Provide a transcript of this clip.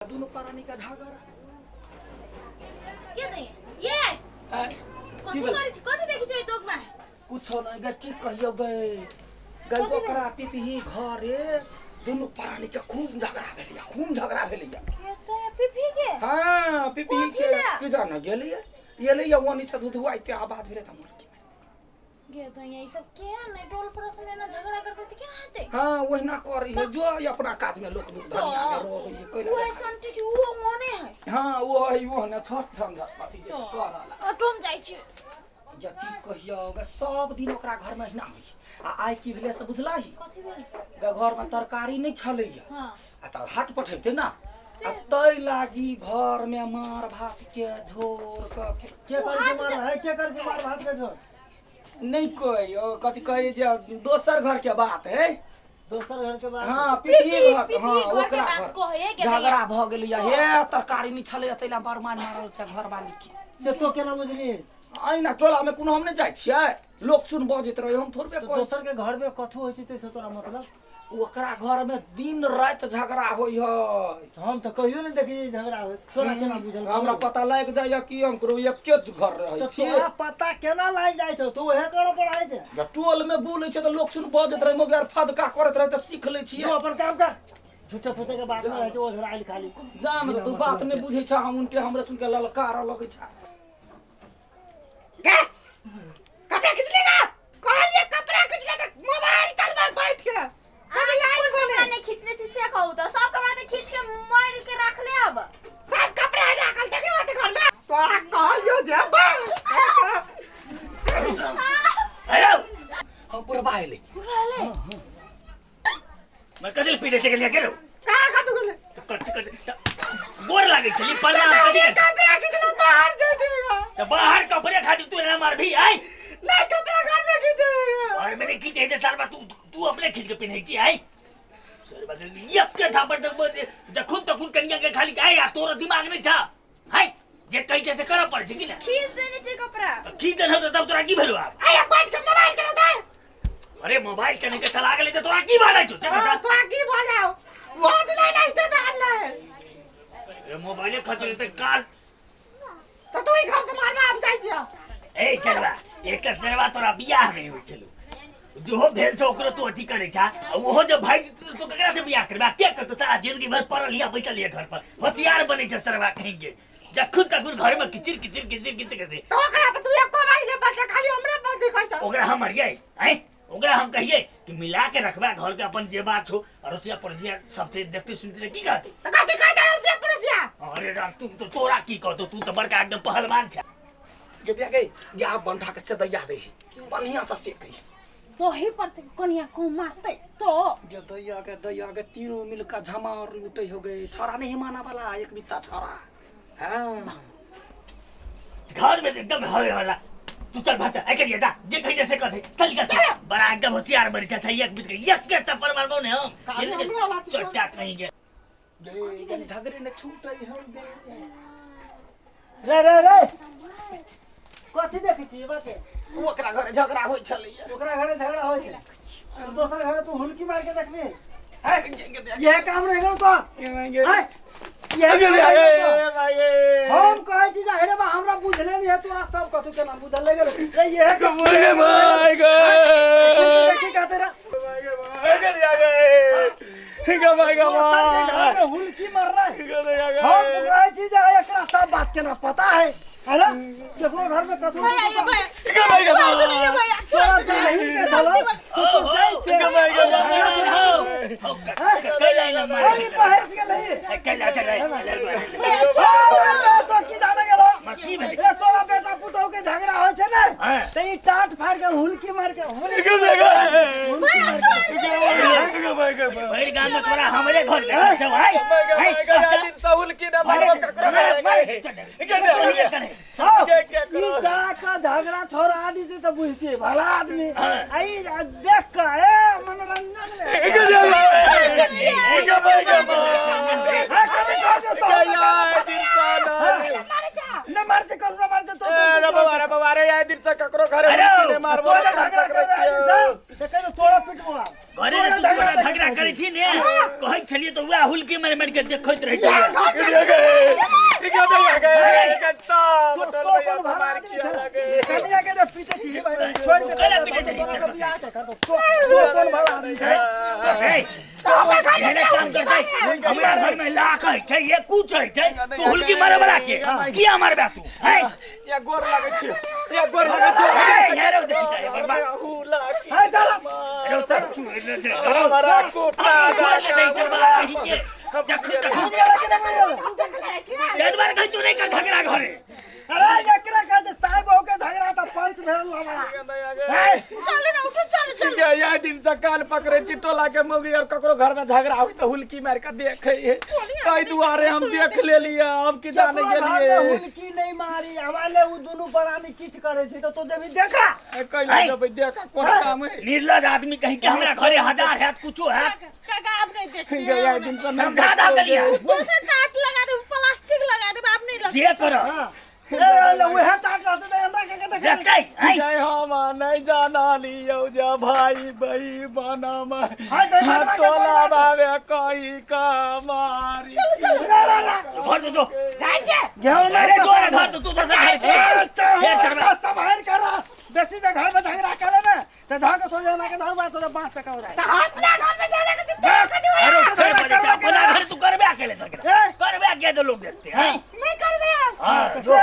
दोनों प्राणी का झगड़ा ये नहीं ये कथि देखि छै तोक में कुछ नहीं गे की कहियो गे गे ओकरा पिपही घरे दोनों प्राणी के खूब झगड़ा भेलिया पिपी के हां पिपही के की जान गेलिए ये ले वनी से दूध आइते आवाज भेले त मुर्गी में गे तो ये सब के नहीं टोल पड़ोस में ना झगड़ा करते थे केना हेते हां वही ना करी है जो अपना काज में लोग दूध धनिया में रो ये कइला वो संटी वो मने है हां वो ने छोट संग पति जे करला अटोम जाई छी या की कहियो गे सब दिन ओकरा घर में ना होई आ आइ की भेले से बुझलाही कथि भेल गे घर में तरकारी नहीं छलैया हां आ त हाट पठैते ना आ तै लागी घर में मार भात के झोर के कर से मार भात के झोर नहीं कोई कथि कहे जे दोसर घर के बात है दोसर घर के बात हां पिपी घर हां घर के ओकरा बात कहे के झगड़ा भ गेलिया हे तरकारी नहीं छलै तैला बरमान मारल के घर वाली के से तो केना बुझली आइना टोला में कोनो हम नहीं जाय छियै लोग सुन बजैत रहे हम थोड़बे कोइ दोसर के घर में कथु होय छै तै से तोरा मतलब ओकरा घर में दिन रात झगड़ा होई है हम तो कहियो नहीं देखी झगड़ा होय तोरा केना बुझल हमरा पता लाग जाय कि हम करो एके घर रहे तो छी तोरा पता केना लाग जाय छौ तू ओहे करो पढ़ाई छै टोल में बोले छै त लोग सुन बजैत रहे मगर फदका करत रहे त सीख ले छी तू अपन काम कर झूठे फूसे के बात में रहे छै ओझरा आइल खाली जान तू बात नहीं बुझै छ हम उनके हमरे सुन के ललकार लगे छ के कपड़ा खींच लेगा कहलिए कपड़ा खींच ले त मोबाइल चलबा बैठ के कपड़ा नहीं खींचने से कहू तो सब कपड़ा तो खींच के मार के रख ले अब सब कपड़ा रखल देखे होते घर में तोरा कहलियो जे हेलो हम पूरा बाहले मैं कदल पीड़े से गलिया करो का का तू गले गोर लागे चली परिणाम कदी कपड़ा खींचलो बाहर जा देगा तो बाहर कपड़े खाती तू ना मार भी आई नहीं कपड़ा घर में खींचेगा और मैंने खींचे इधर साल बाद तू अपने खींच के पहने छी आई सर बदल ये के झापड़ तक जखुन तखुन कन्या के खाली आए या तोरा दिमाग नहीं छा हाय जे कहीं जैसे करो पड़ छी कि ना खींच देने चाहिए कपड़ा तो खींच देना तो तब तोरा की भेलो आप आया बैठ के मोबाइल चला दे अरे मोबाइल कने के चला गेले तो तोरा की बात है चल तो की बजाओ वो दिलाई नहीं तो बहल है ये मोबाइल खतरे ते काल तो तू ही घर से मारवा हम जाई छियो ए चलवा एक सरवा तोरा बियाह नहीं होई चलो जो भेल छो ओकरो तू अथी करे छा वो जो भाई तो ककरा से बियाह करबा के करतो सारा जिंदगी भर पढ़ल लिया बैठल लिया घर पर होशियार बने छ सरवा कहेंगे जखुन तखुन घर में किचिर कर दे तो ओकरा पे तू एक मोबाइल बच्चा खाली हमरे पर दे कर छ ओकरा हम हरियै हैं ओकरा हम कहिए कि मिला के रखबा घर के अपन जे बात हो अरसिया परसिया सबसे देखते सुनते की कहते तो कथि कह दे रसिया परसिया अरे राम तू तो तोरा की कहतो तू तो बड़का एकदम पहलवान छ के बिया गई या बंधा के से दैया दे बढ़िया से सेक वही पर कन्या को मारते तो ये दैया के तीनों मिलकर झमार लूटे हो गए छोरा नहीं माना वाला एक बित्ता छोरा हां घर में एकदम हवे होला तू चल भात आई करिए दा जे कहीं जैसे कहते चल चल बड़ा एकदम होशियार बड़ी छ एक बित के एक के चप्पल मारबो ने हम चट्टा कहेंगे ये झगड़े ने छूट रही हो गए रे कथि देखै छी बाटे ओकरा घरे झगड़ा होई छलैया ओकरा घरे झगड़ा होय छै दोसर घरे तू हुलकी मार के देखबी ये काम नहीं करो तो हम कहै छी जे हेरे बा हमरा बुझले नहीं है तोरा सब कथु केना बुझल ले गेल रे ये काम रे माय गे की कहते रे हुलकी मार रहा है हम कहै छी जे एकरा सब बात केना पता है हेलो जकरो घर में कथु झगड़ा हो टाट फाड़ के हुलकी मार के गांव में तोरा हमरे घर के छौ झगड़ा छोड़ा आदि तो बुझते भला आदमी आई देख के मनोरंजन न मारते कर मारते तो अरे बाबा रे यार दिन से ककरो घरे ने मारबो तोड़ा पिटबो घरे में तू झगड़ा करे छी ने कहै छलिए तो वह हुलकी मार मार के देखैत रहै छलिए छोड़ के गलत बिना नहीं तोरा कर। के बियाह के कर दो कौन वाला आदमी छै एहने काम करतै हमरा घर में लाख है ये कुछ है तू हुलकी मारे वाला के किया मारबा तू है या गोर लागै छै या गोर लागै छै यारो देखि जा बर्बाद हुलाकी है चला रो तक चू हमारा कोटा यादवार कहि तू नहीं कर झगड़ा घरे अरे एकरा का जे साहब हो के झगड़ा त पंच भेल लवड़ा चलो ना उठो चलो या दिन से कान पकड़े छी टोला के मौगी और ककरो घर में झगड़ा होई त हुलकी मार के देखे है कई दुआरे हम देख लेलिए हम की जाने गेलिए हुलकी नहीं मारी हमारे उ दोनों प्राणी किछ करे छै तो जब देखा कैला जब देखा कोन काम है निर्लज आदमी कहीं के हमरा घरे हजार है कुछो है काका आप नहीं देखते या दिन से समझा दा कलिया दूसरा टाट लगा दे प्लास्टिक लगा दे आप नहीं जे कर ए उहे टाट रहते त हमरा के देखै आई जय हम नहीं जाना लियो जा भाई भाई बना में टोला बाबे कहीं का मारी घर तो जाए जा अरे जो घर तो तू तो रास्ता बाहर कर बेसी जे घर में झगड़ा करे ना त धाग सो जाना के धाग बात तो 5 टका हो जाए हमरा घर में जाने के देख अरे घर बजे जा अपना घर तू करबे अकेले झगड़ा करबे के तो लोग देखते हैं नहीं करबे हां से